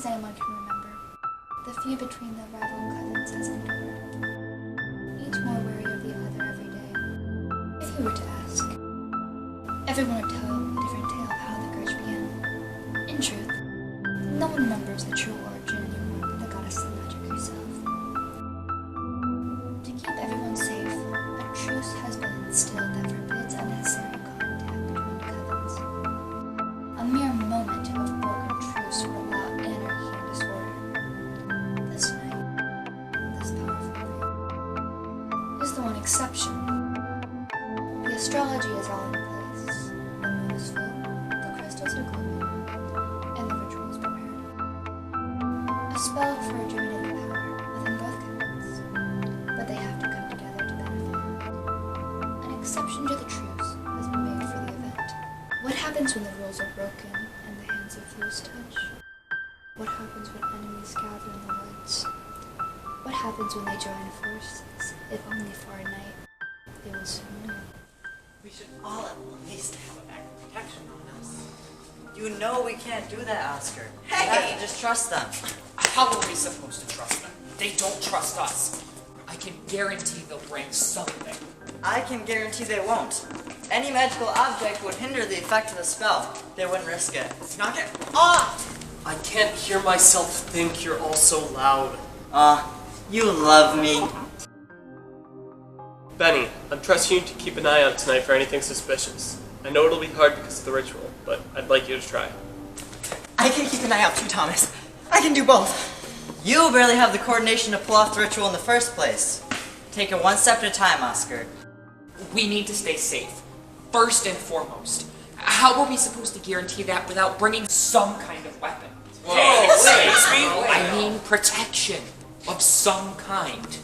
anyone can remember, the feud between the rival cousins has endured, each more wary of the other every day. If you were to ask, everyone would tell a different tale of how the grudge began. In truth, no one remembers the true origin anymore than the goddess of magic herself. To keep everyone safe, a truce has been instilled that forbids unnecessary contact between cousins. A mere moment of broken truce would allow anarchy and disorder. This night, this powerful group, is the one exception. The astrology is all in place, the moon is full, the crystals are glowing, and the ritual is prepared. A spell for rejuvenating power within both cousins, but they have to come together to benefit. An exception to the truce has been made for the event. What happens when the rules are broken and the hands of fools touch? What happens when enemies gather in the woods? What happens when they join forces, if only for a night? They will soon know. We should all at least have a bag of protection on us. You know we can't do that, Oscar. Hey! You have to just trust them. How are we supposed to trust them? They don't trust us. I can guarantee they'll bring something. I can guarantee they won't. Any magical object would hinder the effect of the spell. They wouldn't risk it. Knock it off! I can't hear myself think, you're all so loud. You love me. Benny, I'm trusting you to keep an eye out tonight for anything suspicious. I know it'll be hard because of the ritual, but I'd like you to try. I can keep an eye out too, Thomas. I can do both. You barely have the coordination to pull off the ritual in the first place. Take it one step at a time, Oscar. We need to stay safe. First and foremost. How are we supposed to guarantee that without bringing some kind of weapon? Whoa, excuse me? I mean protection of some kind.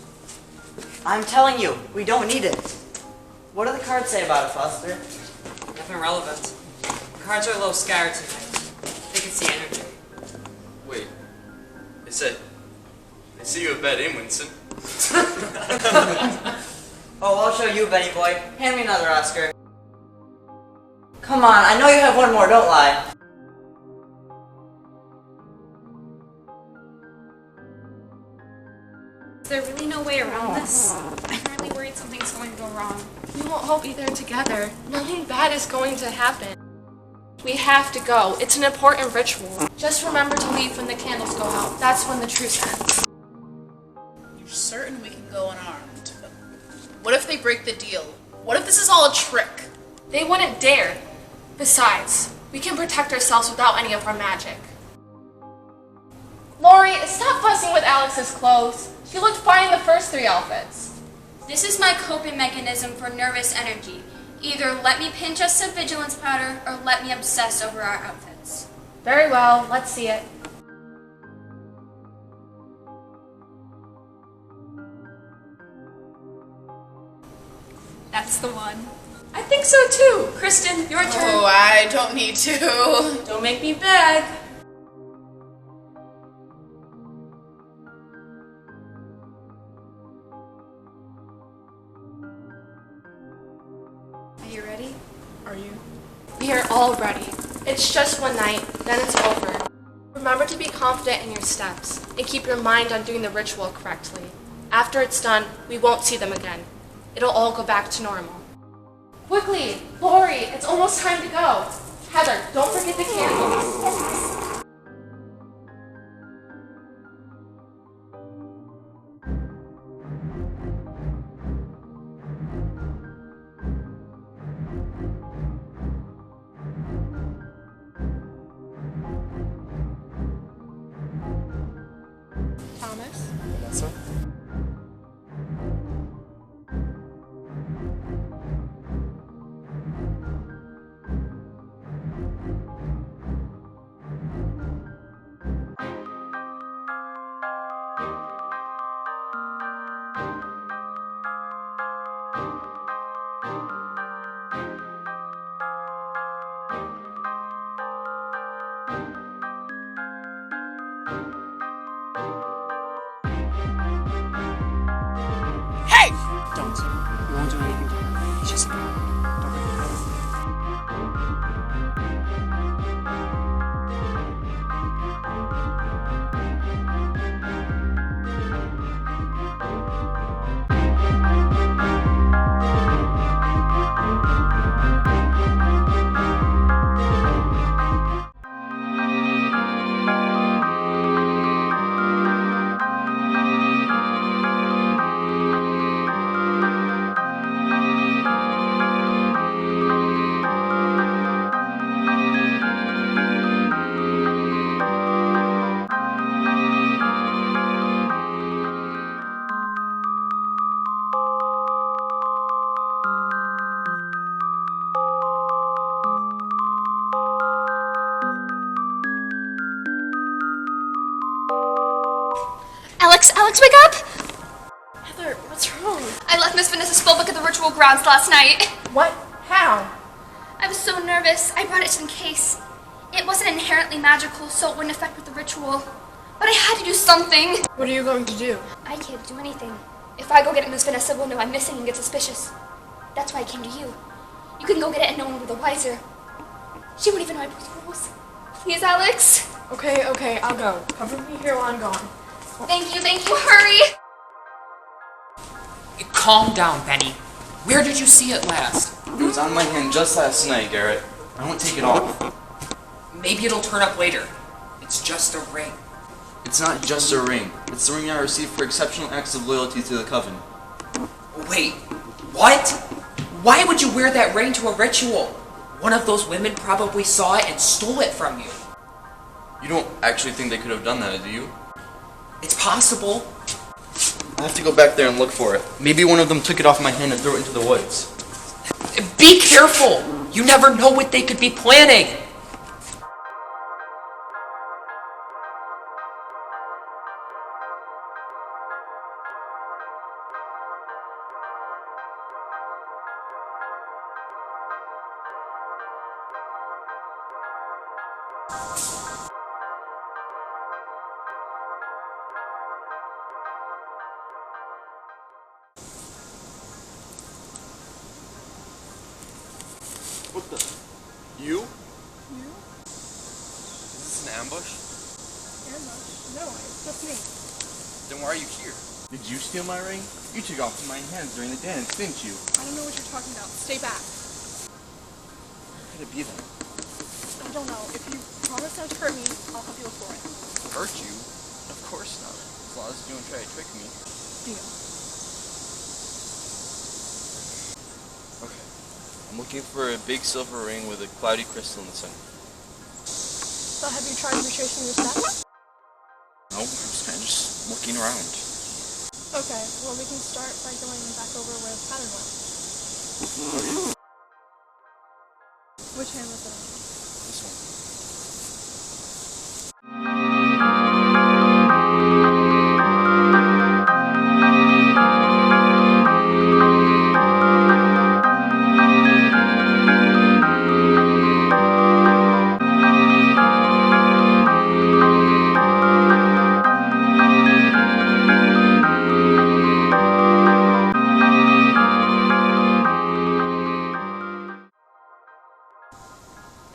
I'm telling you, we don't need it. What do the cards say about it, Foster? Nothing relevant. The cards are a little scattered tonight. They can see energy. Wait. They say you have bad aim, Winston. Oh, I'll show you, Benny boy. Hand me another, Oscar. Come on, I know you have one more, don't lie. Is there really no way around this? I'm really worried something's going to go wrong. We won't all be there together. Nothing bad is going to happen. We have to go. It's an important ritual. Just remember to leave when the candles go out. That's when the truce ends. You're certain we can go unarmed? What if they break the deal? What if this is all a trick? They wouldn't dare. Besides, we can protect ourselves without any of our magic. Lori, stop fussing with Alex's clothes. She looked fine in the first 3 outfits. This is my coping mechanism for nervous energy. Either let me pinch us some vigilance powder or let me obsess over our outfits. Very well, let's see it. That's the one. I think so too. Kristen, your turn. Oh, I don't need to. Don't make me beg. Are you ready? Are you? We are all ready. It's just one night, then it's over. Remember to be confident in your steps and keep your mind on doing the ritual correctly. After it's done, we won't see them again. It'll all go back to normal. Quickly! Lori, it's almost time to go. Heather, don't forget the candles. Thomas? Vanessa? Alex, wake up! Heather, what's wrong? I left Miss Vanessa's spellbook at the ritual grounds last night. What? How? I was so nervous, I brought it just in case. It wasn't inherently magical, so it wouldn't affect with the ritual. But I had to do something. What are you going to do? I can't do anything. If I go get it, Miss Vanessa will know I'm missing and get suspicious. That's why I came to you. You can go get it and no one will be the wiser. She won't even know I broke the rules. Please, Alex. Okay, I'll go. Cover me here while I'm gone. Thank you, hurry! Calm down, Benny. Where did you see it last? It was on my hand just last night, Garrett. I won't take it off. Maybe it'll turn up later. It's just a ring. It's not just a ring. It's the ring I received for exceptional acts of loyalty to the Coven. Wait, what? Why would you wear that ring to a ritual? One of those women probably saw it and stole it from you. You don't actually think they could have done that, do you? It's possible. I have to go back there and look for it. Maybe one of them took it off my hand and threw it into the woods. Be careful! You never know what they could be planning! What the? You? You? Is this an ambush? Ambush? No, it's just me. Then why are you here? Did you steal my ring? You took off my hands during the dance, didn't you? I don't know what you're talking about. Stay back. Where could it be then? I don't know. If you promise not to hurt me, I'll help you look for it. Hurt you? Of course not. As long as you don't try to trick me. Deal. Okay. I'm looking for a big silver ring with a cloudy crystal in the center. So have you tried retracing your steps? No, I'm just kind of just looking around. Okay, well we can start by going back over where the pattern went. Which hand was it on? This one.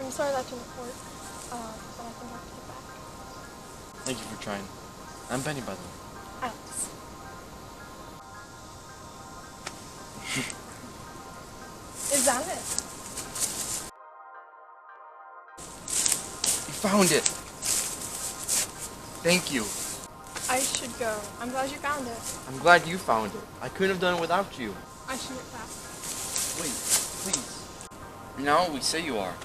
I'm sorry that didn't work, but I can have to get back. Thank you for trying. I'm Benny, by the way. Alex. Is that it? You found it! Thank you. I should go. I'm glad you found it. I'm glad you found it. I couldn't have done it without you. I should get back. Wait, please. You're not what we say you are.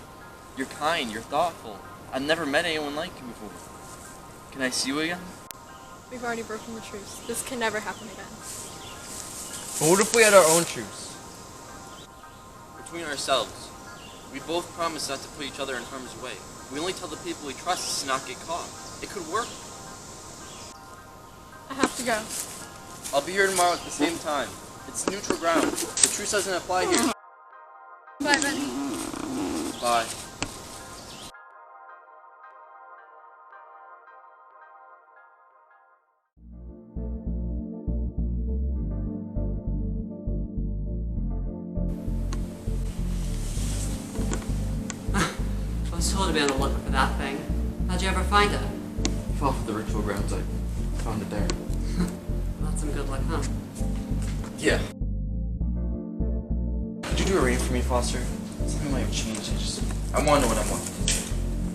You're kind, you're thoughtful. I've never met anyone like you before. Can I see you again? We've already broken the truce. This can never happen again. But what if we had our own truce? Between ourselves. We both promised not to put each other in harm's way. We only tell the people we trust to not get caught. It could work. I have to go. I'll be here tomorrow at the same time. It's neutral ground. The truce doesn't apply here. Bye, Benny. Bye. I was told to be on the lookout for that thing. How'd you ever find it? Fell for the ritual grounds. I found it there. That's some good luck, huh? Yeah. Could you do a reading for me, Foster? Something might have changed. I want to know what I'm wanting.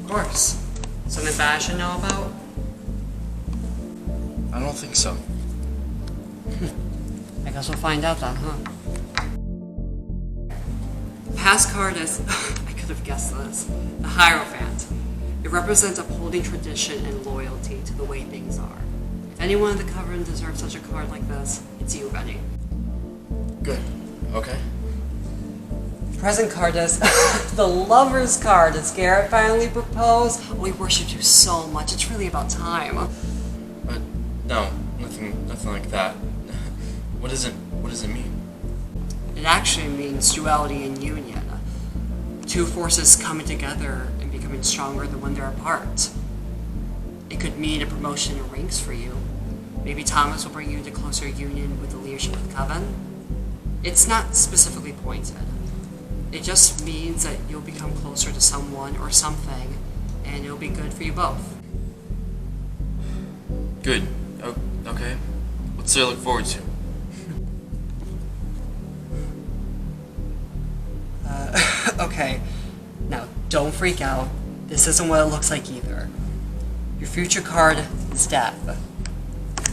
Of course. Something bad I should know about? I don't think so. I guess we'll find out then, huh? Past card is, I could have guessed this, the Hierophant. It represents upholding tradition and loyalty to the way things are. If anyone in the Coven deserves such a card like this, it's you, Benny. Good. Okay. Present card is the Lover's card. Does Garrett finally propose? We worshipped you so much. It's really about time. No. Nothing like that. What does it mean? It actually means duality and union. Two forces coming together and becoming stronger than when they're apart. It could mean a promotion in ranks for you. Maybe Thomas will bring you into closer union with the leadership of the Coven. It's not specifically pointed. It just means that you'll become closer to someone or something, and it'll be good for you both. Good. Oh, okay. What's there to look forward to? Okay. Now, don't freak out. This isn't what it looks like either. Your future card is death.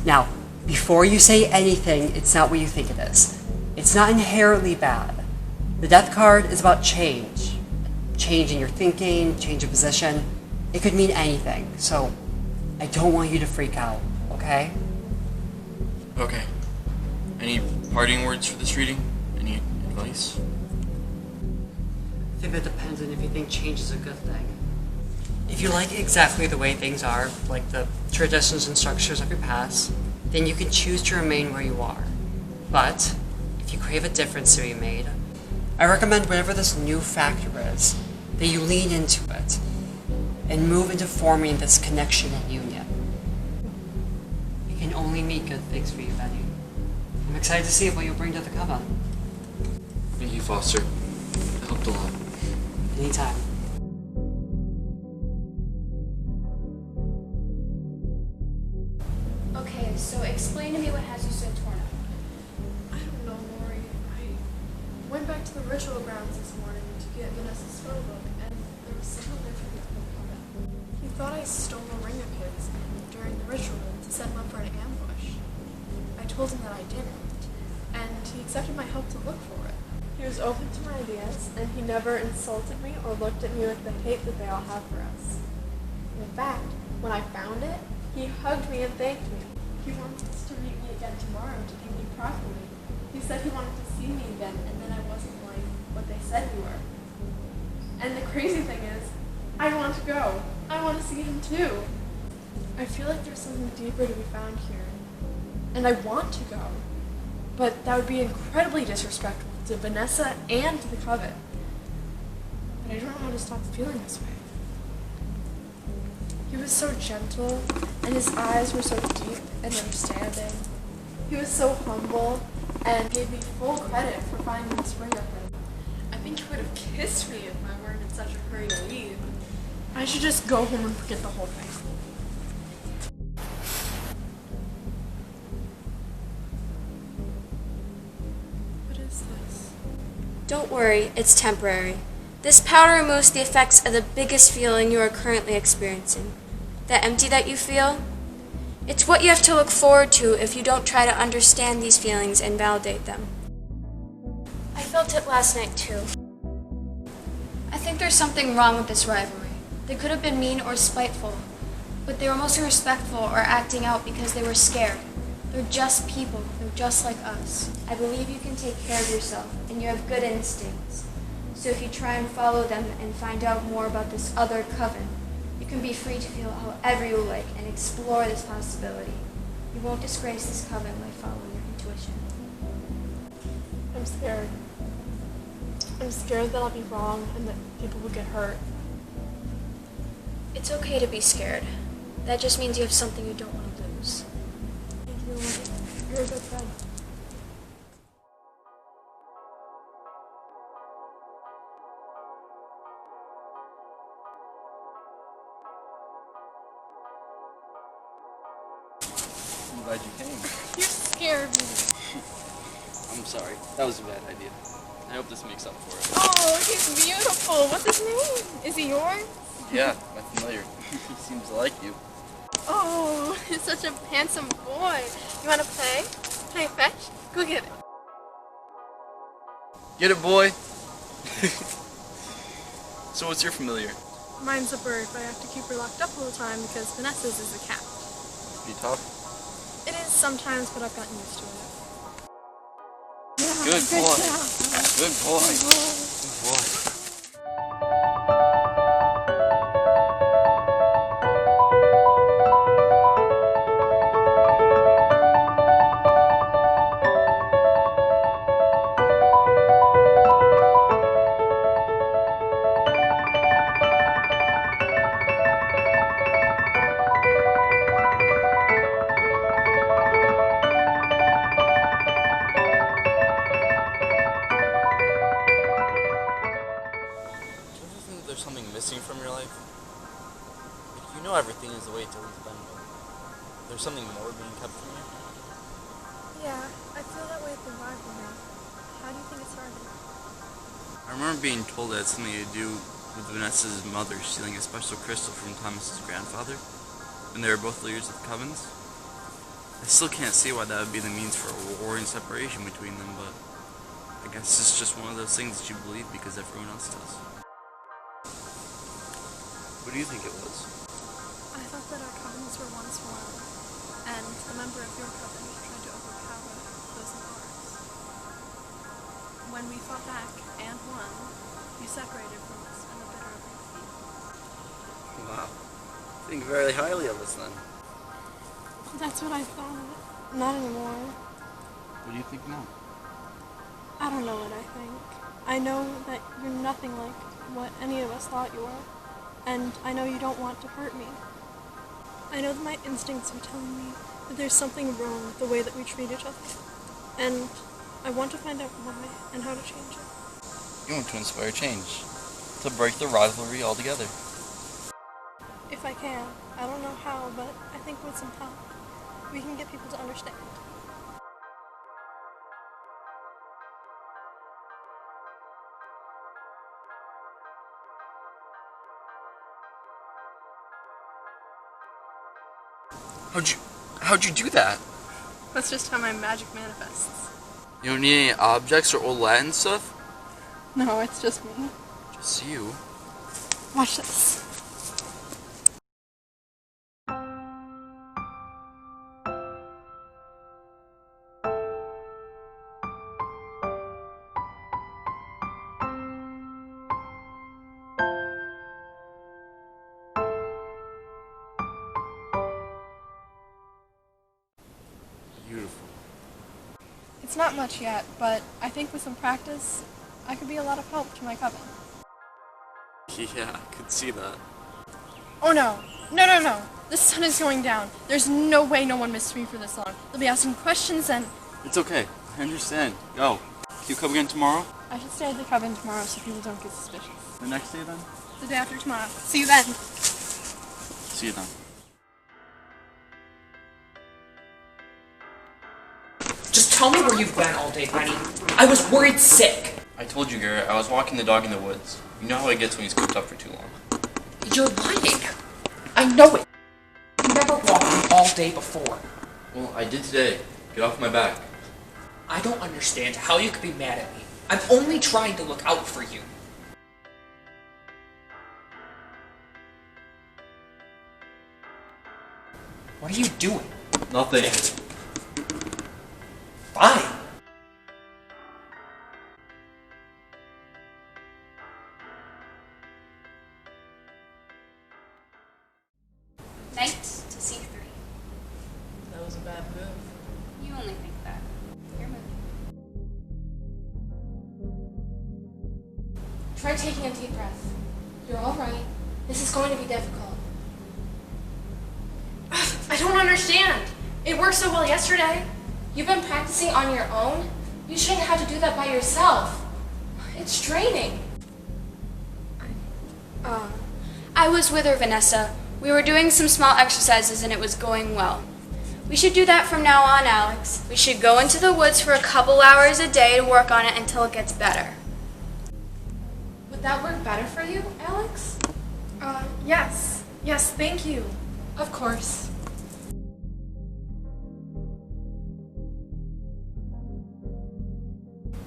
Now, before you say anything, it's not what you think it is. It's not inherently bad. The death card is about change. Change in your thinking, change of position. It could mean anything. So, I don't want you to freak out, okay? Okay. Any parting words for this reading? Any advice? I think that depends on if you think change is a good thing. If you like exactly the way things are, like the traditions and structures of your past, then you can choose to remain where you are. But, if you crave a difference to be made, I recommend whatever this new factor is, that you lean into it, and move into forming this connection and union. It can only mean good things for you, Benny. I'm excited to see what you'll bring to the Coven. Thank you, Foster. That helped a lot. Anytime. Okay, so explain to me what has you so torn up. I don't know, Lori. I went back to the ritual grounds this morning to get Vanessa's spell book, and there was someone there from the Coven. He thought I stole a ring of his during the ritual to set him up for an ambush. I told him that I didn't, and he accepted my help to look for it. He was open to my ideas, and he never insulted me or looked at me with the hate that they all have for us. In fact, when I found it, he hugged me and thanked me. He wants to meet me again tomorrow to thank me properly. He said he wanted to see me again, and then I wasn't like what they said we were. And the crazy thing is, I want to go. I want to see him too. I feel like there's something deeper to be found here, and I want to go. But that would be incredibly disrespectful to Vanessa and to the Coven. But I don't know how to stop feeling this way. He was so gentle, and his eyes were so deep and understanding. He was so humble, and gave me full credit for finding this ring of him. I think he would have kissed me if I weren't in such a hurry to leave. I should just go home and forget the whole thing. What is this? Don't worry, it's temporary. This powder removes the effects of the biggest feeling you are currently experiencing. That empty that you feel? It's what you have to look forward to if you don't try to understand these feelings and validate them. I felt it last night too. I think there's something wrong with this rivalry. They could have been mean or spiteful, but they were mostly respectful or acting out because they were scared. They're just people. They're just like us. I believe you can take care of yourself, and you have good instincts. So if you try and follow them and find out more about this other coven, you can be free to feel however you like and explore this possibility. You won't disgrace this coven by following your intuition. I'm scared. I'm scared that I'll be wrong and that people will get hurt. It's okay to be scared. That just means you have something you don't want to lose. Thank you, Lori. You're a good friend. I'm glad you came. You scared me. I'm sorry. That was a bad idea. I hope this makes up for it. Oh, he's beautiful. What's his name? Is he yours? Yeah, my familiar. He seems to like you. Oh, he's such a handsome boy. You want to play? Play fetch? Go get it. Get it, boy? So what's your familiar? Mine's a bird, but I have to keep her locked up all the time because Vanessa's is a cat. Be tough. It is sometimes, but I've gotten used to it. Good boy. job. Good boy. Good boy. There's something more being kept from you? Yeah, I feel that way at the rivalry. How do you think it started? I remember being told that it had something to do with Vanessa's mother stealing a special crystal from Thomas's grandfather, when they were both leaders of the covens. I still can't see why that would be the means for a war and separation between them, but I guess it's just one of those things that you believe because everyone else does. What do you think it was? I thought that our covens were once one, and a member of your coven tried to overpower those of ours. When we fought back and won, you separated from us in a bitter defeat. Wow. Think very highly of us then. That's what I thought. Not anymore. What do you think now? I don't know what I think. I know that you're nothing like what any of us thought you were, and I know you don't want to hurt me. I know that my instincts are telling me that there's something wrong with the way that we treat each other, and I want to find out why and how to change it. You want to inspire change. To break the rivalry altogether. If I can. I don't know how, but I think with some help, we can get people to understand. How'd you do that? That's just how my magic manifests. You don't need any objects or old Latin stuff? No, it's just me. Just you. Watch this. Beautiful. It's not much yet, but I think with some practice, I could be a lot of help to my coven. Yeah, I could see that. Oh no. No. The sun is going down. There's no way no one missed me for this long. They'll be asking questions and... It's okay. I understand. Go. You come again tomorrow? I should stay at the coven tomorrow so people don't get suspicious. The next day then? The day after tomorrow. See you then. See you then. Just tell me where you've been all day, Benny. I was worried sick. I told you, Garrett, I was walking the dog in the woods. You know how he gets when he's cooped up for too long. You're lying. I know it. You never walked all day before. Well, I did today. Get off my back. I don't understand how you could be mad at me. I'm only trying to look out for you. What are you doing? Nothing. Fine. Knight to c3. That was a bad move. You only think that. Your move. Try taking a deep breath. You're all right. This is going to be difficult. I don't understand. It worked so well yesterday. You've been practicing on your own. You shouldn't have to do that by yourself. It's draining. I was with her, Vanessa. We were doing some small exercises and it was going well. We should do that from now on, Alex. We should go into the woods for a couple hours a day to work on it until it gets better. Would that work better for you, Alex? Yes. Yes, thank you. Of course.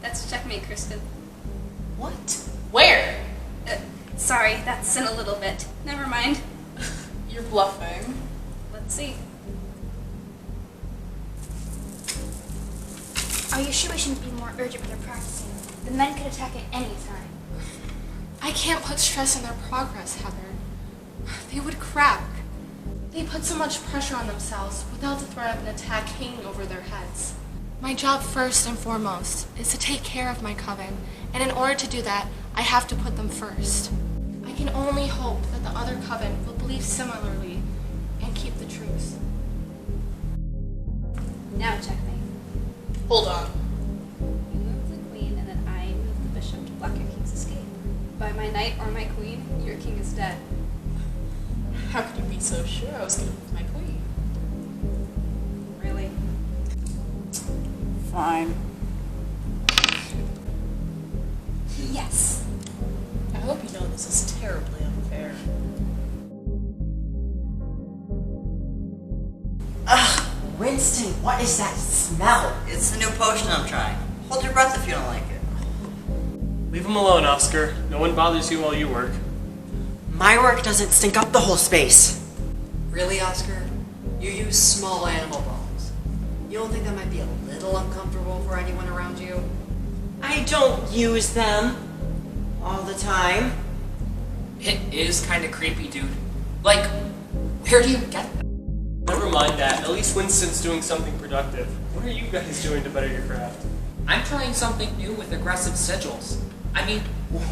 That's checkmate, Kristen. What? Where? Sorry, that's in a little bit. Never mind. You're bluffing. Let's see. Are you sure we shouldn't be more urgent when they're practicing? The men could attack at any time. I can't put stress on their progress, Heather. They would crack. They put so much pressure on themselves without the threat of an attack hanging over their heads. My job first and foremost is to take care of my coven, and in order to do that, I have to put them first. I can only hope that the other coven will believe similarly and keep the truce. Now checkmate. Hold on. You move the queen and then I move the bishop to block your king's escape. By my knight or my queen, your king is dead. How could you be so sure I was going to move my queen? Fine. Yes. I hope you know this is terribly unfair. Ugh, Winston, what is that smell? It's the new potion I'm trying. Hold your breath if you don't like it. Leave him alone, Oscar. No one bothers you while you work. My work doesn't stink up the whole space. Really, Oscar? You use small animal bones. You don't think that might be a little uncomfortable for anyone around you? I don't use them all the time. It is kind of creepy, dude. Like, where do you get them? Never mind that. At least Winston's doing something productive. What are you guys doing to better your craft? I'm trying something new with aggressive sigils. I mean,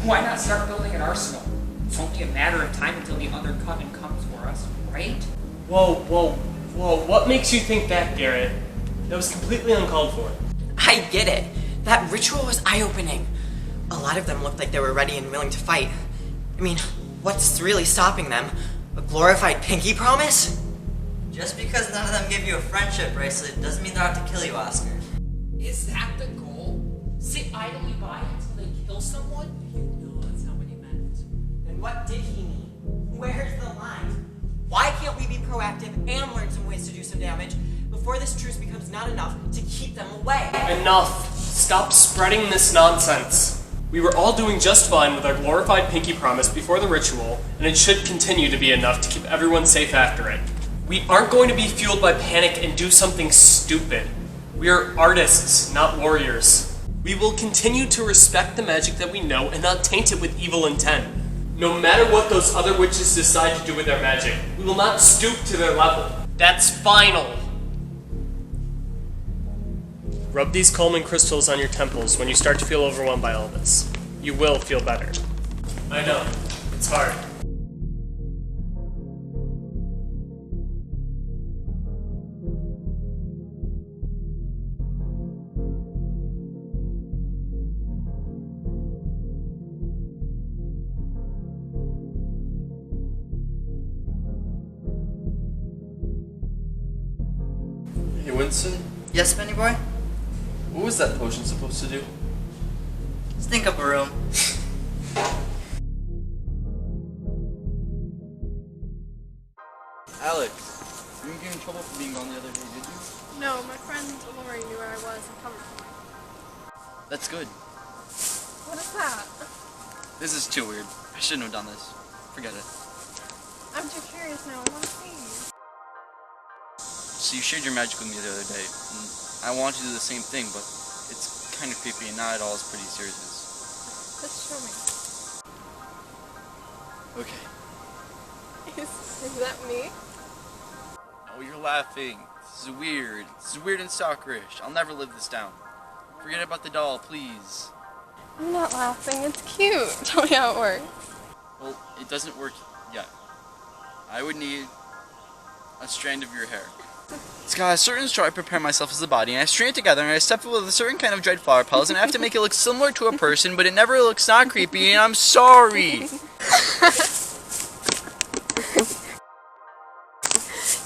why not start building an arsenal? It's only a matter of time until the other coven comes for us, right? Whoa, whoa, whoa. What makes you think that, Garrett? That was completely uncalled for. I get it. That ritual was eye-opening. A lot of them looked like they were ready and willing to fight. I mean, what's really stopping them? A glorified pinky promise? Just because none of them give you a friendship bracelet doesn't mean they'll have to kill you, Oscar. Is that the goal? Sit idly by until they kill someone? No, that's not what he meant. Then what did he mean? Where's the line? Why can't we be proactive and learn some ways to do some damage before this truce becomes not enough to keep them away? Enough! Stop spreading this nonsense. We were all doing just fine with our glorified pinky promise before the ritual, and it should continue to be enough to keep everyone safe after it. We aren't going to be fueled by panic and do something stupid. We are artists, not warriors. We will continue to respect the magic that we know and not taint it with evil intent. No matter what those other witches decide to do with their magic, we will not stoop to their level. That's final. Rub these Coleman crystals on your temples when you start to feel overwhelmed by all this. You will feel better. I know, it's hard. Hey, Winston, Yes, Benny boy? what was that potion supposed to do? Think up a room. Alex, you didn't get in trouble for being gone the other day, did you? No, my friend Lori knew where I was and covered for me. That's good. What is that? This is too weird. I shouldn't have done this. Forget it. I'm too curious now. I want to see. So you shared your magic with me the other day, and I want to do the same thing, but it's kind of creepy and not at all as pretty as yours is. Just show me. Okay. Is that me? Oh, you're laughing. This is weird. This is weird and stalkerish. I'll never live this down. Forget about the doll, please. I'm not laughing. It's cute. Tell me how it works. Well, it doesn't work yet. I would need a strand of your hair. It's got a certain straw I prepare myself as a body, and I string it together, and I stuff it with a certain kind of dried flower petals, and I have to make it look similar to a person, but it never looks not creepy, and I'm sorry!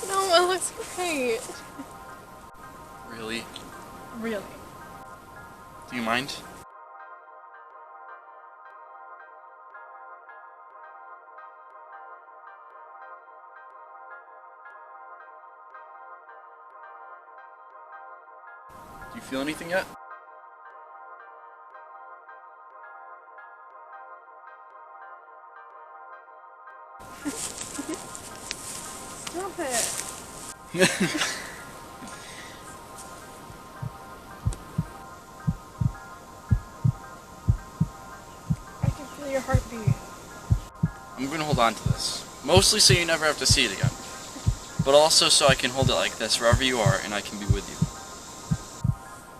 No, it looks great. Really? Really? Do you mind? Do you feel anything yet? Stop it. I can feel your heartbeat. I'm gonna hold on to this. Mostly so you never have to see it again. But also so I can hold it like this wherever you are and I can be with you.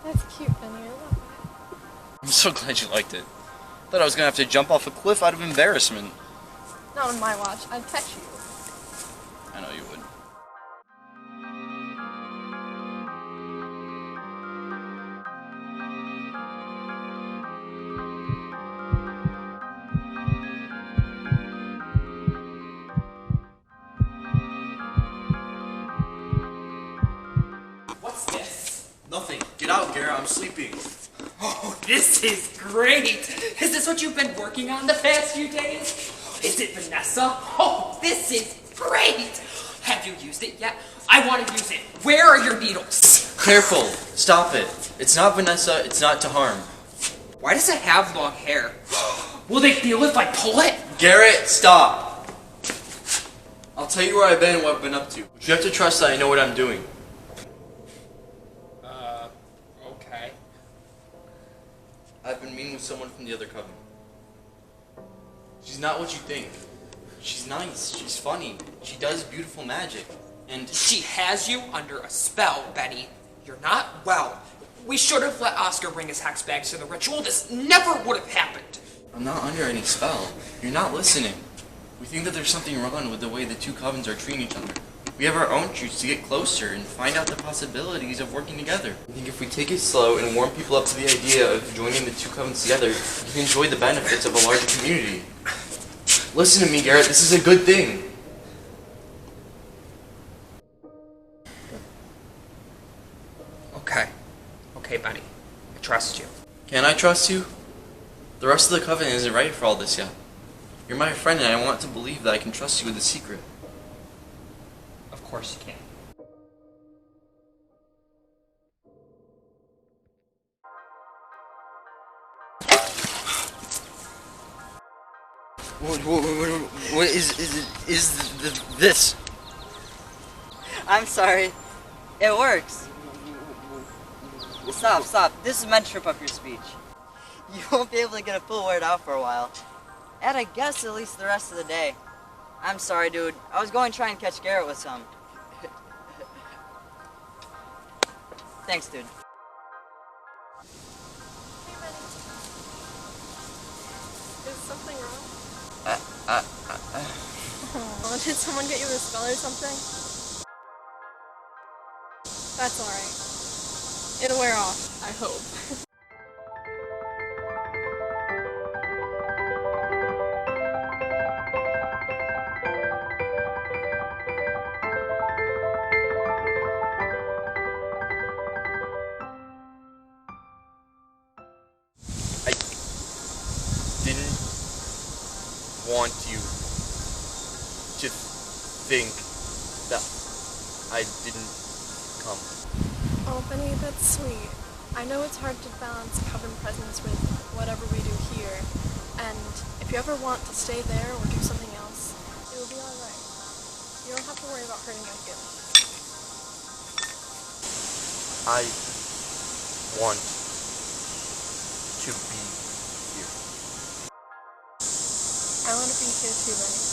That's cute, Benny. I love it. I'm so glad you liked it. Thought I was gonna have to jump off a cliff out of embarrassment. Not on my watch. I'd catch you. I know you would. What's this? Nothing. Get out. stop, Garrett. I'm sleeping. Oh, this is great! Is this what you've been working on the past few days? Is it Vanessa? Oh, this is great! Have you used it yet? I want to use it. Where are your needles? Careful. Stop it. It's not Vanessa. It's not to harm. Why does it have long hair? Will they feel if I pull it? Garrett, stop. I'll tell you where I've been and what I've been up to. But you have to trust that I know what I'm doing. Okay. I've been meeting with someone from the other coven. She's not what you think. She's nice. She's funny. She does beautiful magic. And She has you under a spell, Benny. You're not well. We should have let Oscar bring his hex bags to the ritual. This never would have happened. I'm not under any spell. You're not listening. We think that there's something wrong with the way the two covens are treating each other. We have our own truths to get closer and find out the possibilities of working together. I think if we take it slow and warm people up to the idea of joining the two covens together, we can enjoy the benefits of a larger community. Listen to me, Garrett. This is a good thing. Okay, Benny. I trust you. Can I trust you? The rest of the coven isn't ready for all this yet. You're my friend and I want to believe that I can trust you with the secret. Of course you can. What is this? I'm sorry. It works. Stop. This is meant to trip up your speech. You won't be able to get a full word out for a while. And I guess at least the rest of the day. I'm sorry, dude. I was going to try and catch Garrett with some. Thanks, dude. Hey, Benny. Is something wrong? Oh, did someone get you a spell or something? That's alright. It'll wear off, I hope. Didn't want you to think that I didn't come. Oh, Benny, that's sweet. I know it's hard to balance coven presence with whatever we do here, and if you ever want to stay there or do something else, it will be alright. You don't have to worry about hurting my feelings. I want to be here. I want to be here too, Benny.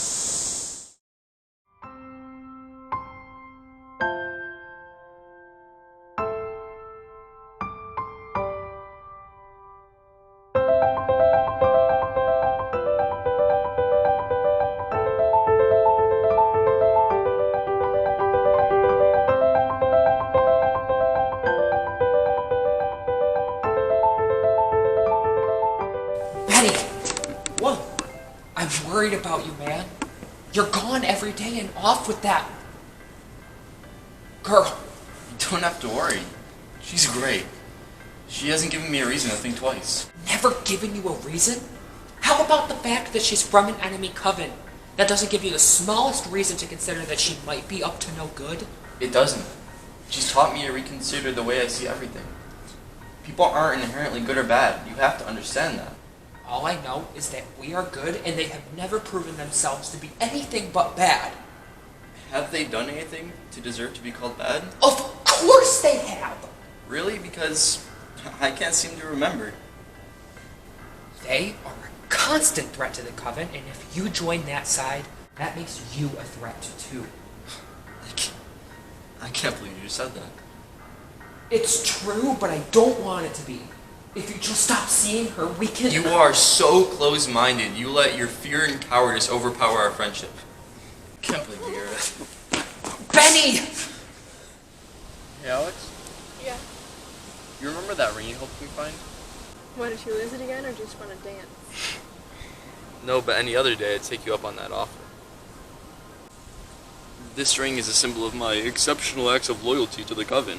Benny! What? I'm worried about you, man. You're gone every day and off with that girl. You don't have to worry. She's great. She hasn't given me a reason to think twice. Never given you a reason? How about the fact that she's from an enemy coven? That doesn't give you the smallest reason to consider that she might be up to no good? It doesn't. She's taught me to reconsider the way I see everything. People aren't inherently good or bad. You have to understand that. All I know is that we are good and they have never proven themselves to be anything but bad. Have they done anything to deserve to be called bad? Of course they have! Really? Because I can't seem to remember. They are a constant threat to the coven, and if you join that side, that makes you a threat too. I can't believe you just said that. It's true, but I don't want it to be. If you just stop seeing her, we can... You are so close-minded. You let your fear and cowardice overpower our friendship. I can't believe you hear it. Benny! Hey, Alex? Yeah. You remember that ring you helped me find? What, did you lose it again or just want to dance? No, but any other day I'd take you up on that offer. This ring is a symbol of my exceptional acts of loyalty to the Coven.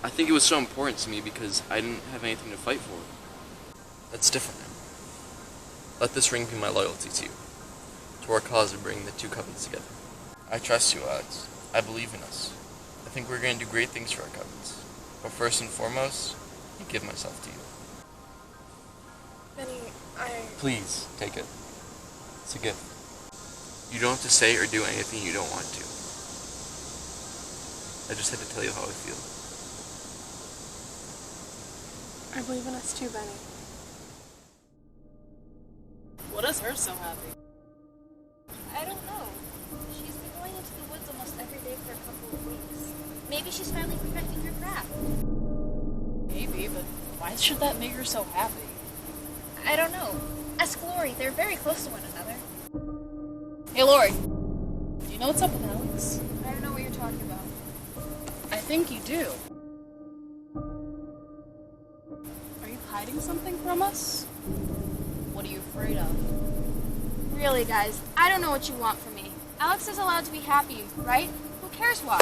I think it was so important to me because I didn't have anything to fight for. That's different now. Let this ring be my loyalty to you, to our cause of bringing the two covens together. I trust you, Alex. I believe in us. I think we're going to do great things for our covens. But first and foremost, I give myself to you. Benny, Please, take it. It's a gift. You don't have to say or do anything you don't want to. I just had to tell you how I feel. I believe in us too, Benny. What does her so happy? I don't know. She's been going into the woods almost every day for a couple of weeks. Maybe she's finally perfecting her craft. Maybe, but why should that make her so happy? I don't know. Ask Lori. They're very close to one another. Hey, Lori. Do you know what's up with Alex? I don't know what you're talking about. I think you do. Are you hiding something from us? What are you afraid of? Really, guys, I don't know what you want from me. Alex is allowed to be happy, right? Who cares why?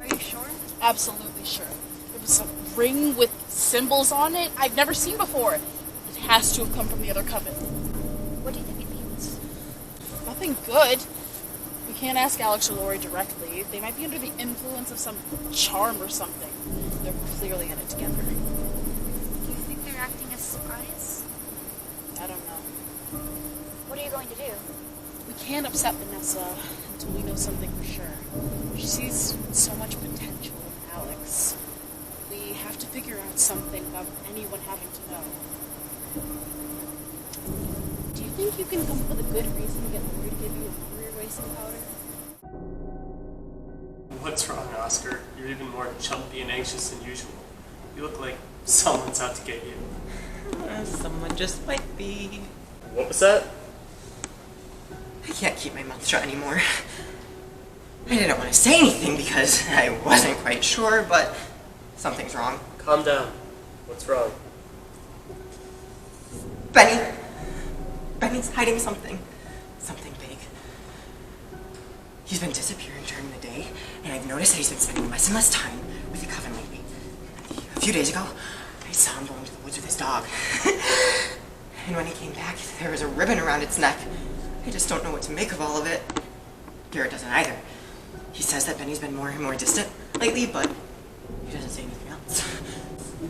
Are you sure? Absolutely sure. It was a ring with symbols on it I've never seen before. It has to have come from the other coven. What do you think it means? Nothing good. We can't ask Alex or Lori directly. They might be under the influence of some charm or something. They're clearly in it together. Do you think they're acting as spies? I don't know. What are you going to do? We can't upset Vanessa until we know something for sure. She sees so much potential in Alex. We have to figure out something without anyone having to know. Do you think you can come up with a good reason to get Lori to give you a memory erasing powder? What's wrong, Oscar? You're even more jumpy and anxious than usual. You look like someone's out to get you. Someone just might be. What was that? I can't keep my mouth shut anymore. I didn't want to say anything because I wasn't quite sure, but something's wrong. Calm down. What's wrong? Benny's hiding something. Something big. He's been disappearing during the day, and I've noticed that he's been spending less and less time with the coven lately. A few days ago, I saw him going to the woods with his dog. And when he came back, there was a ribbon around its neck. I just don't know what to make of all of it. Garrett doesn't either. He says that Benny's been more and more distant lately, but he doesn't say anything else.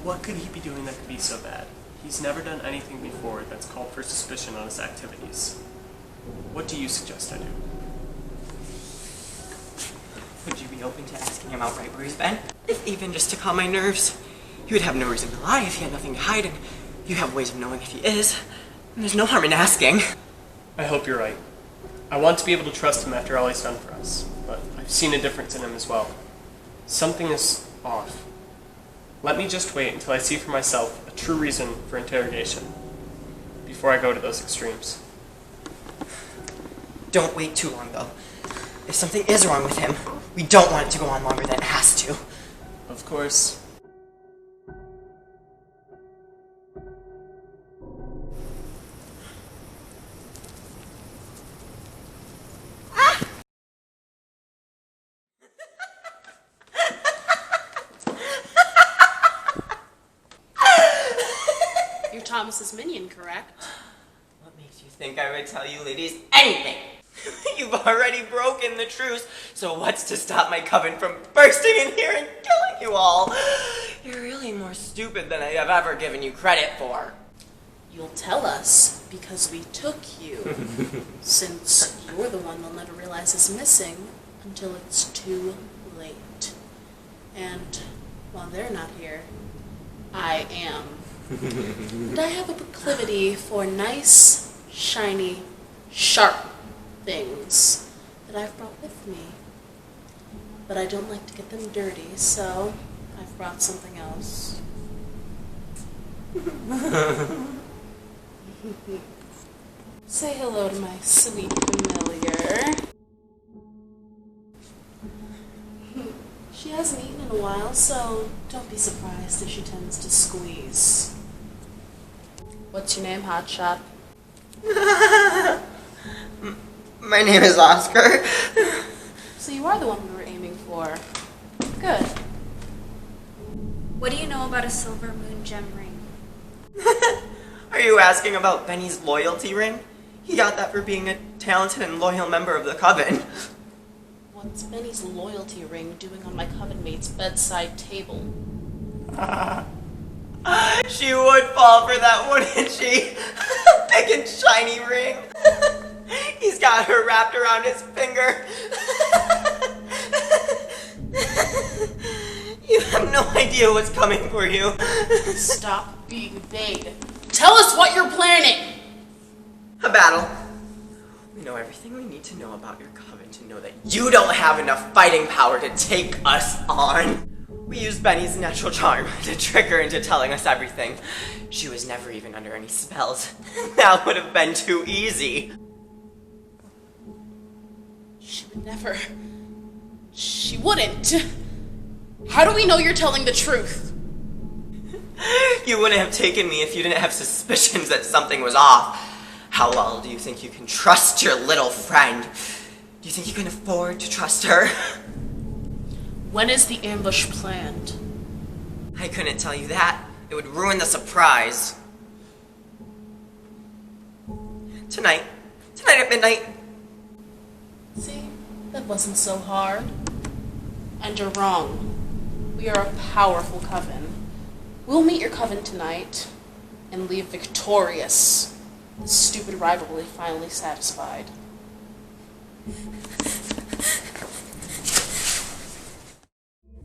What could he be doing that could be so bad? He's never done anything before that's called for suspicion on his activities. What do you suggest I do? Would you be open to asking him outright where he's been? If even just to calm my nerves. He would have no reason to lie if he had nothing to hide, and you have ways of knowing if he is. And there's no harm in asking. I hope you're right. I want to be able to trust him after all he's done for us, but I've seen a difference in him as well. Something is off. Let me just wait until I see for myself a true reason for interrogation before I go to those extremes. Don't wait too long, though. If something is wrong with him, we don't want it to go on longer than it has to. Of course. You're Thomas's minion, correct? What makes you think I would tell you ladies anything? You've already broken the truce, so what's to stop my coven from bursting in here and killing you all? You're really more stupid than I have ever given you credit for. You'll tell us because we took you, since you're the one they'll never realize is missing until it's too late. And while they're not here, I am. And I have a proclivity for nice, shiny sharp things that I've brought with me. But I don't like to get them dirty, so I've brought something else. Say hello to my sweet familiar. She hasn't eaten in a while, so don't be surprised if she tends to squeeze. What's your name, Hotshot? My name is Oscar. So you are the one we were aiming for. Good. What do you know about a silver moon gem ring? Are you asking about Benny's loyalty ring? He got that for being a talented and loyal member of the Coven. What's Benny's loyalty ring doing on my coven mate's bedside table? She would fall for that, wouldn't she? Big and shiny ring. He's got her wrapped around his finger. You have no idea what's coming for you. Stop being vague. Tell us what you're planning! A battle. We know everything we need to know about your coven to know that you don't have enough fighting power to take us on. We used Benny's natural charm to trick her into telling us everything. She was never even under any spells. That would have been too easy. She would never. She wouldn't. How do we know you're telling the truth? You wouldn't have taken me if you didn't have suspicions that something was off. How well do you think you can trust your little friend? Do you think you can afford to trust her? When is the ambush planned? I couldn't tell you that. It would ruin the surprise. Tonight. Tonight at midnight. See, that wasn't so hard. And you're wrong. We are a powerful coven. We'll meet your coven tonight and leave victorious. The stupid rivalry finally satisfied.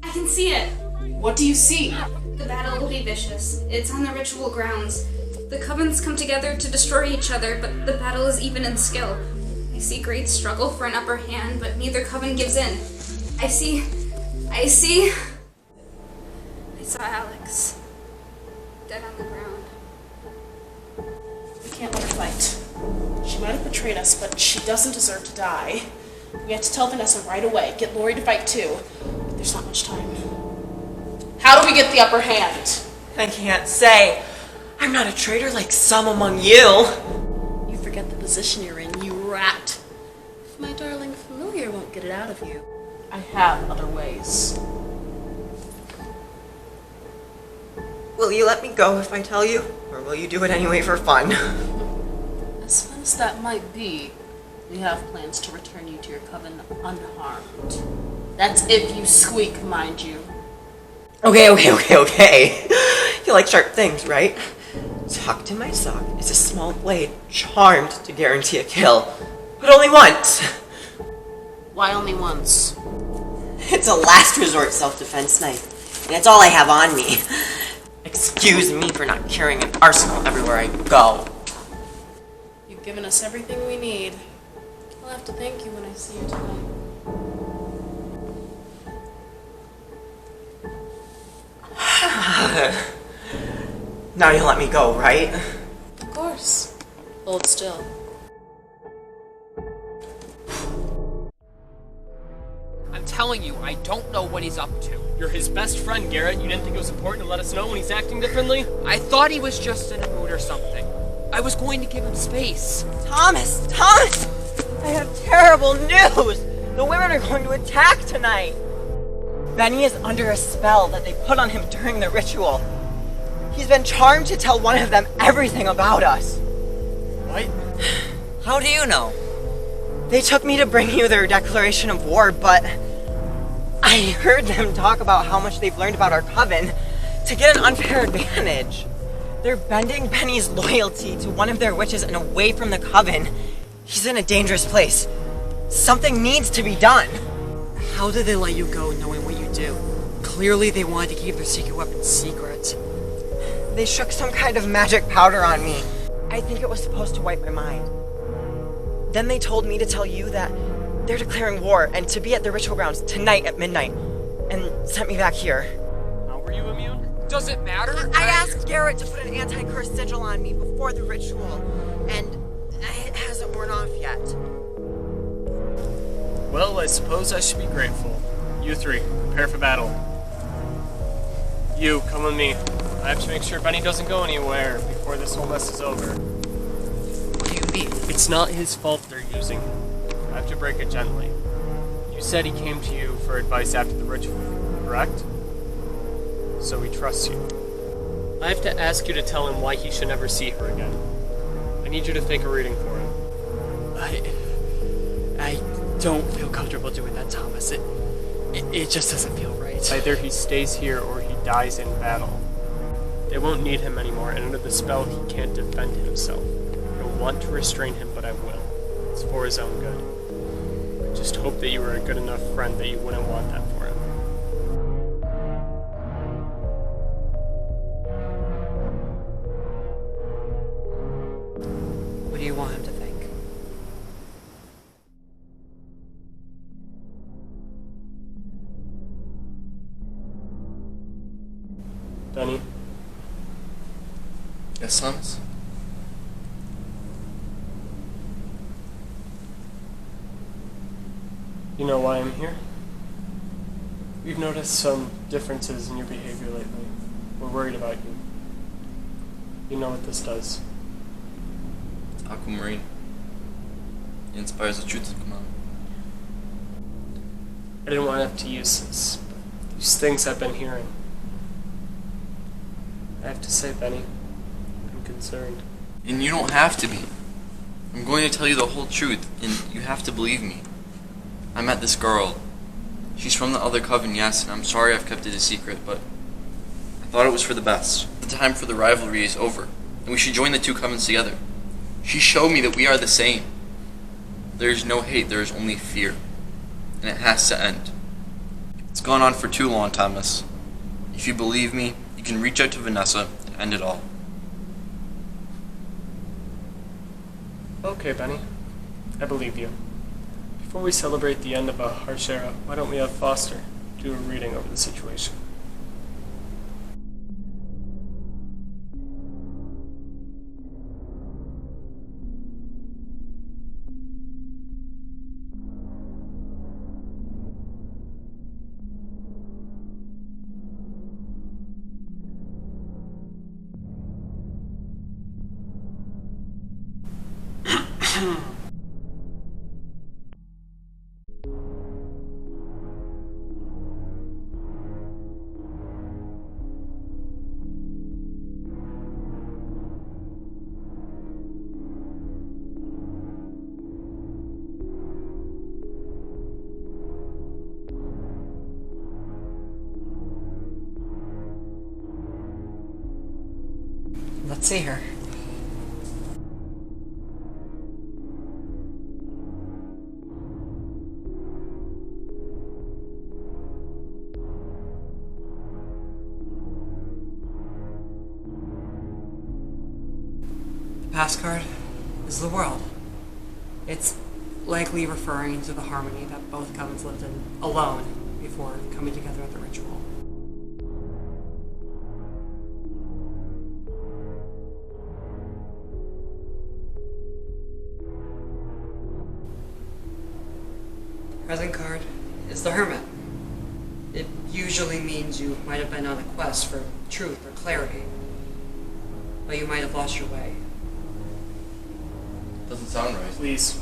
I can see it. What do you see? The battle will be vicious. It's on the ritual grounds. The covens come together to destroy each other, but the battle is even in skill. I see great struggle for an upper hand, but neither coven gives in. I saw Alex. Dead on the ground. We can't let her fight. She might have betrayed us, but she doesn't deserve to die. We have to tell Vanessa right away. Get Lori to fight too. But there's not much time. How do we get the upper hand? I can't say. I'm not a traitor like some among you. You forget the position you're in, you rat. If my darling familiar won't get it out of you, I have other ways. Will you let me go if I tell you? Or will you do it anyway for fun? As fun as that might be, we have plans to return you to your coven unharmed. That's if you squeak, mind you. Okay. You like sharp things, right? Tucked in my sock is a small blade charmed to guarantee a kill. But only once. Why only once? It's a last resort self-defense knife, and it's all I have on me. Excuse me for not carrying an arsenal everywhere I go. You've given us everything we need. I'll have to thank you when I see you tonight. Now you'll let me go, right? Of course. Hold still. I'm telling you, I don't know what he's up to. You're his best friend, Garrett. You didn't think it was important to let us know when he's acting differently? I thought he was just in a mood or something. I was going to give him space. Thomas! I have terrible news! The women are going to attack tonight! Benny is under a spell that they put on him during the ritual. He's been charmed to tell one of them everything about us. What? How do you know? They took me to bring you their declaration of war, but I heard them talk about how much they've learned about our coven to get an unfair advantage. They're bending Benny's loyalty to one of their witches and away from the coven. He's in a dangerous place. Something needs to be done. How did they let you go knowing what you do? Clearly they wanted to keep their secret weapon secret. They shook some kind of magic powder on me. I think it was supposed to wipe my mind. Then they told me to tell you that they're declaring war and to be at the ritual grounds tonight at midnight, and sent me back here. How were you immune? Does it matter? I asked Garrett to put an anti-curse sigil on me before the ritual, and it hasn't worn off yet. Well, I suppose I should be grateful. You three, prepare for battle. You, come with me. I have to make sure Benny doesn't go anywhere before this whole mess is over. What do you mean? It's not his fault they're using him. I have to break it gently. You said he came to you for advice after the ritual, correct? So he trusts you. I have to ask you to tell him why he should never see her again. I need you to fake a reading for him. I don't feel comfortable doing that, Thomas. It just doesn't feel right. Either he stays here or he dies in battle. They won't need him anymore, and under the spell he can't defend himself. You'll want to restrain him, but I will. It's for his own good. I just hope that you were a good enough friend that you wouldn't want that for him. What do you want him to think? Benny? Yes, Thomas? You know why I'm here? We've noticed some differences in your behavior lately. We're worried about you. You know what this does. It's aquamarine. It inspires the truth to come out. I didn't want to have to use this, but these things I've been hearing. I have to say, Benny, I'm concerned. And you don't have to be. I'm going to tell you the whole truth, and you have to believe me. I met this girl. She's from the other coven, yes, and I'm sorry I've kept it a secret, but I thought it was for the best. The time for the rivalry is over, and we should join the two covens together. She showed me that we are the same. There is no hate, there is only fear, and it has to end. It's gone on for too long, Thomas. If you believe me, you can reach out to Vanessa and end it all. Okay, Benny. I believe you. Before we celebrate the end of a harsh era, why don't we have Foster do a reading over the situation? Let's see her. The pass card is the world. It's likely referring to the harmony that both covens lived in alone before coming together at the ritual. Present card is the Hermit. It usually means you might have been on a quest for truth or clarity, but you might have lost your way. Doesn't sound right. Please,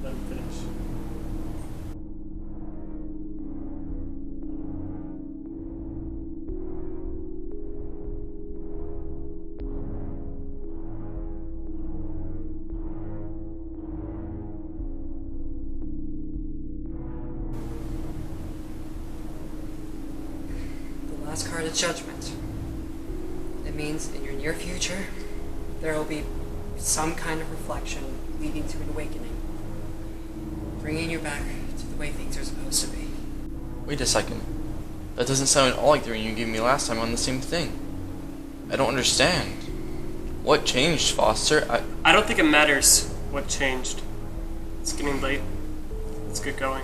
let him finish. The last card is Judgment. It means in your near future, there will be some kind of reflection leading to an awakening, bringing you back to the way things are supposed to be. Wait a second. That doesn't sound at all like the reading you gave me last time on the same thing. I don't understand. What changed, Foster? I don't think it matters what changed. It's getting late. Let's get going.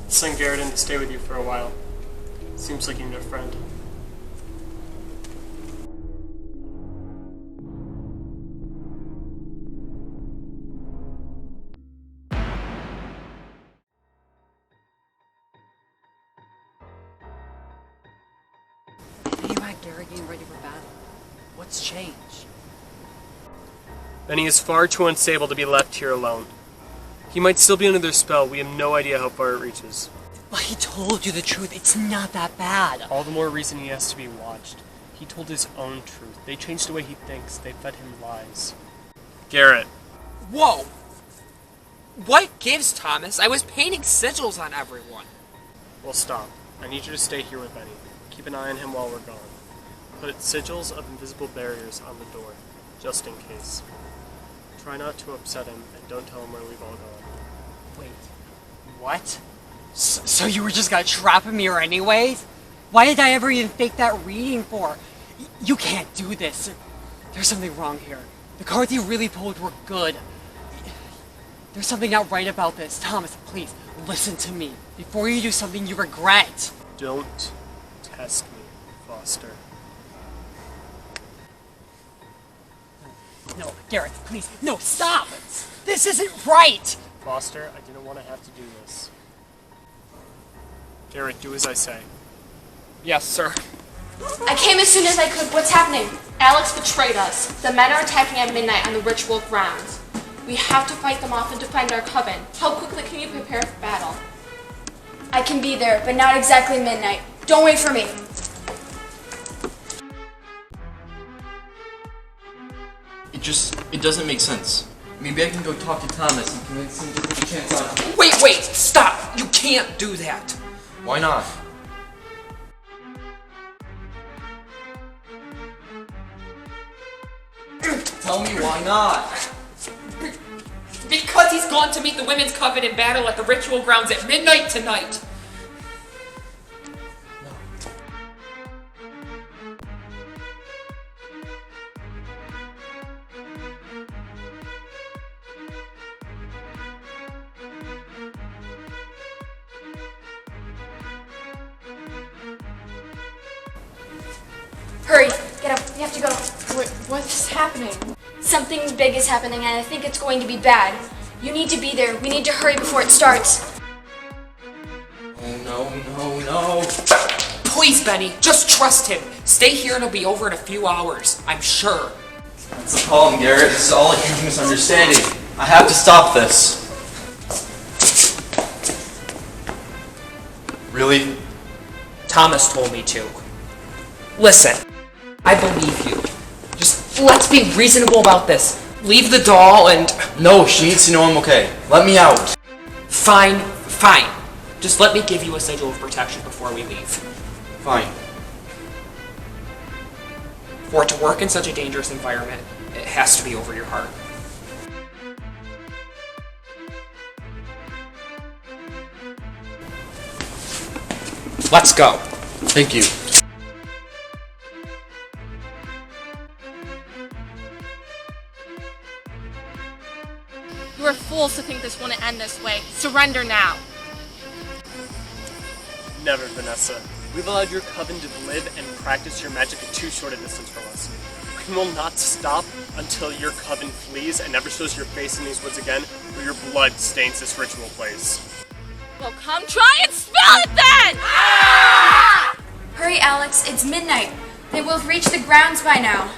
Send Garrett in to stay with you for a while. Seems like you need a friend. Hey, you had Garrett getting ready for battle. What's changed? Benny is far too unstable to be left here alone. He might still be under their spell. We have no idea how far it reaches. Well, he told you the truth. It's not that bad. All the more reason he has to be watched. He told his own truth. They changed the way he thinks. They fed him lies. Garrett. Whoa! What gives, Thomas? I was painting sigils on everyone. Well, stop. I need you to stay here with Benny. Keep an eye on him while we're gone. Put sigils of invisible barriers on the door, just in case. Try not to upset him, and don't tell him where we've all gone. Wait, what? So you were just gonna trap him here anyways? Why did I ever even fake that reading for? You can't do this. There's something wrong here. The cards you really pulled were good. There's something not right about this. Thomas, please, listen to me. Before you do something you regret. Don't test me, Foster. No, Garrett, please. No, stop! This isn't right! Foster, I didn't want to have to do this. Garrett, do as I say. Yes, sir. I came as soon as I could. What's happening? Alex betrayed us. The men are attacking at midnight on the ritual grounds. We have to fight them off and defend our coven. How quickly can you prepare for battle? I can be there, but not exactly midnight. Don't wait for me. It doesn't make sense. Maybe I can go talk to Thomas and convince him to take a chance on... Wait, stop! You can't do that! Why not? Tell me why not? Because he's gone to meet the women's coven in battle at the ritual grounds at midnight tonight! Hurry, get up. We have to go. Wait, what's happening? Something big is happening, and I think it's going to be bad. You need to be there. We need to hurry before it starts. Oh, no. Please, Benny, just trust him. Stay here and it'll be over in a few hours. I'm sure. That's the problem, Garrett. This is all a huge misunderstanding. I have to stop this. Really? Thomas told me to. Listen, I believe you. Just let's be reasonable about this. Leave the doll and... No, she needs to know I'm okay. Let me out. Fine. Just let me give you a sigil of protection before we leave. Fine. For it to work in such a dangerous environment, it has to be over your heart. Let's go. Thank you. You are fools to think this wouldn't end this way. Surrender now. Never, Vanessa. We've allowed your coven to live and practice your magic at too short a distance from us. We will not stop until your coven flees and never shows your face in these woods again, or your blood stains this ritual place. Well, come try and spell it then! Hurry, Alex. It's midnight. They will have reached the grounds by now.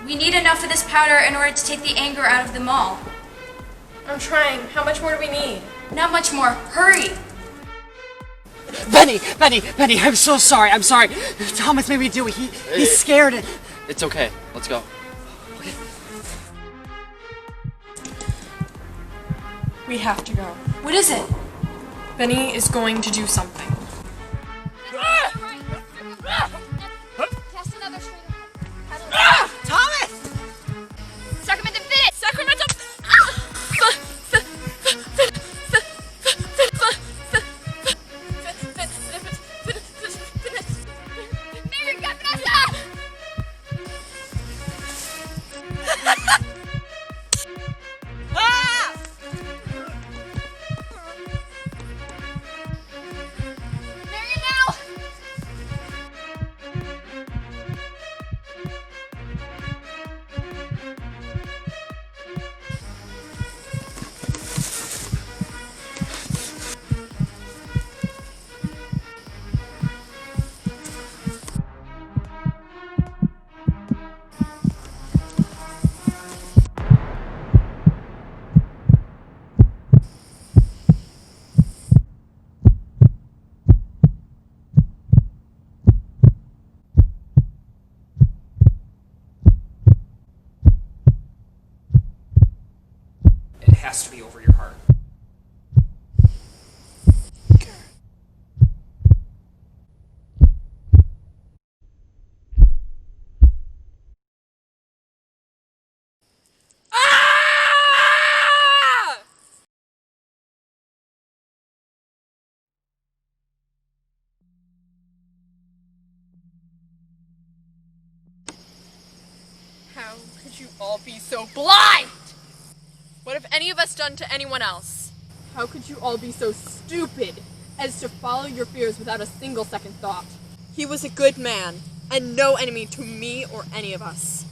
We need enough of this powder in order to take the anger out of them all. I'm trying. How much more do we need? Not much more. Hurry! Benny, I'm so sorry. I'm sorry. Thomas made me do it. He's scared. It's okay. Let's go. We have to go. What is it? Benny is going to do something. Thomas! Sacramentum Finis! Sacramentum... has to be over your heart. How could you all be so blind? What have any of us done to anyone else? How could you all be so stupid as to follow your fears without a single second thought? He was a good man, and no enemy to me or any of us.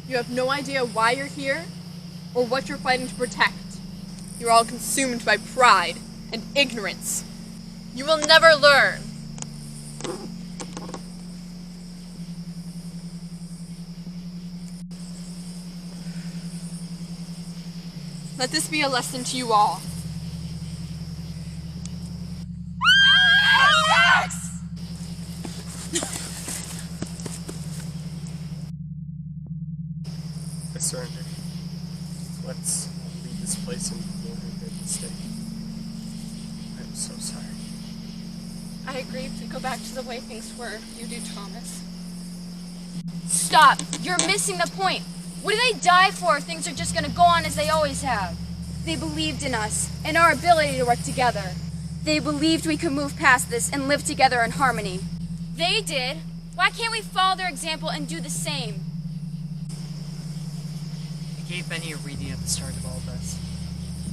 You have no idea why you're here, or what you're fighting to protect. You're all consumed by pride and ignorance. You will never learn. Let this be a lesson to you all. I surrender. Let's leave this place and go ahead and stay. I'm so sorry. I agree to go back to the way things were. You do, Thomas. Stop! You're missing the point. What do they die for if things are just gonna go on as they always have? They believed in us, and our ability to work together. They believed we could move past this and live together in harmony. They did. Why can't we follow their example and do the same? I gave Benny a reading at the start of all this,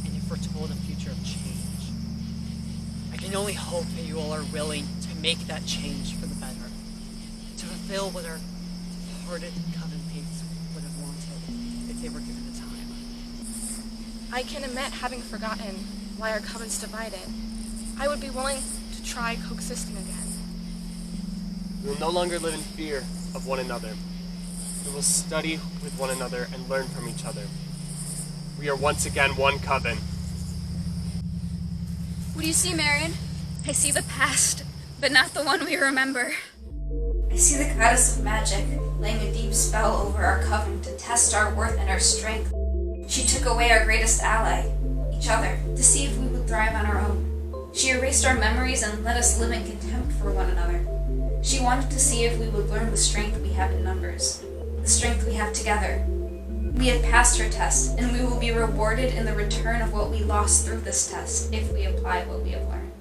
and it foretold a future of change. I can only hope that you all are willing to make that change for the better, to fulfill what our departed coven mates would have wanted if they were given the time. I can admit having forgotten why our coven's divided. I would be willing to try coexisting again. We will no longer live in fear of one another. We will study with one another and learn from each other. We are once again one coven. What do you see, Marion? I see the past, but not the one we remember. I see the goddess of magic laying a deep spell over our coven to test our worth and our strength. She took away our greatest ally, each other, to see if we would thrive on our own. She erased our memories and let us live in contempt for one another. She wanted to see if we would learn the strength we have in numbers, the strength we have together. We have passed her test, and we will be rewarded in the return of what we lost through this test if we apply what we have learned.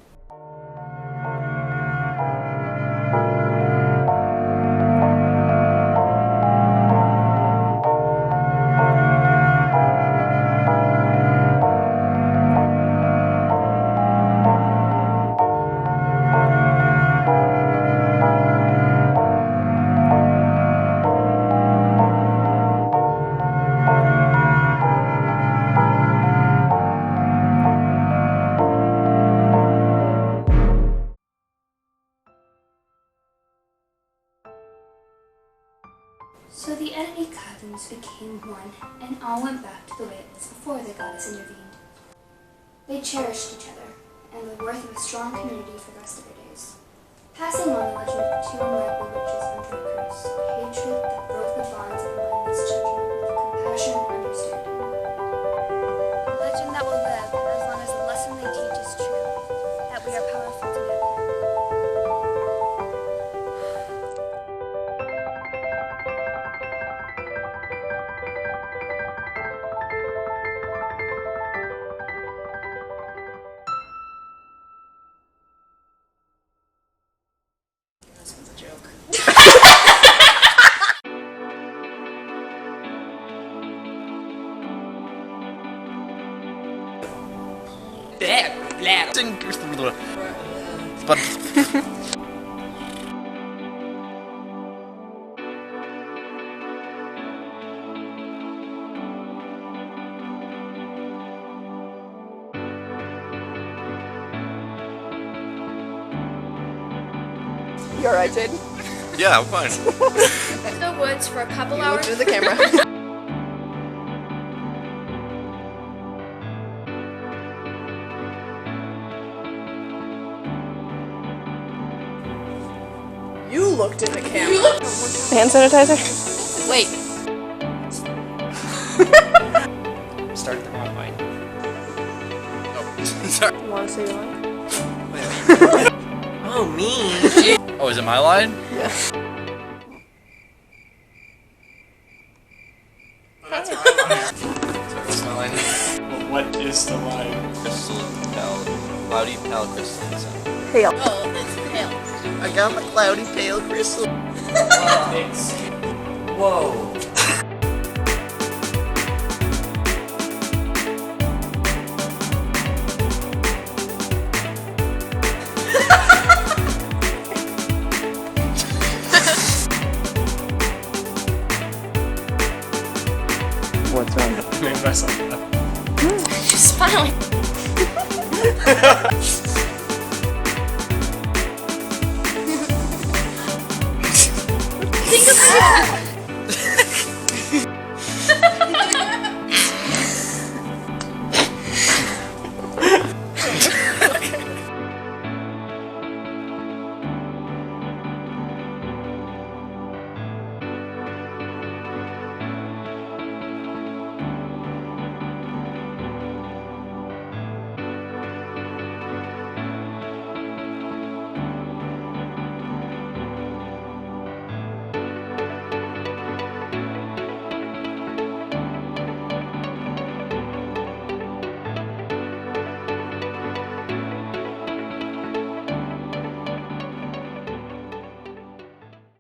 So the enemy covens became one, and all went back to the way it was before the goddess intervened. They cherished each other, and the worth of a strong community for the rest of their days. Passing on the legend of two unlikely witches under a curse, a hatred that broke the bonds that bind these children with compassion and understanding. A legend that will live as long as the lesson they teach is true, that we are powerful together. This was a joke. But You alright, Jade? yeah, I'm fine. The woods for a couple Look hours. into the camera. You looked in the camera. Hand sanitizer? Wait. started the wrong line. Oh, sorry. You want to say your line? Oh, me. Oh, is it my line? Yeah. That's my line. Sorry, what's my line? Well, what is the line? Crystal pale, cloudy pale crystal sun. Pale. Oh, it's pale. I got my cloudy pale crystal. Whoa. What's wrong? I made myself up. Just finally.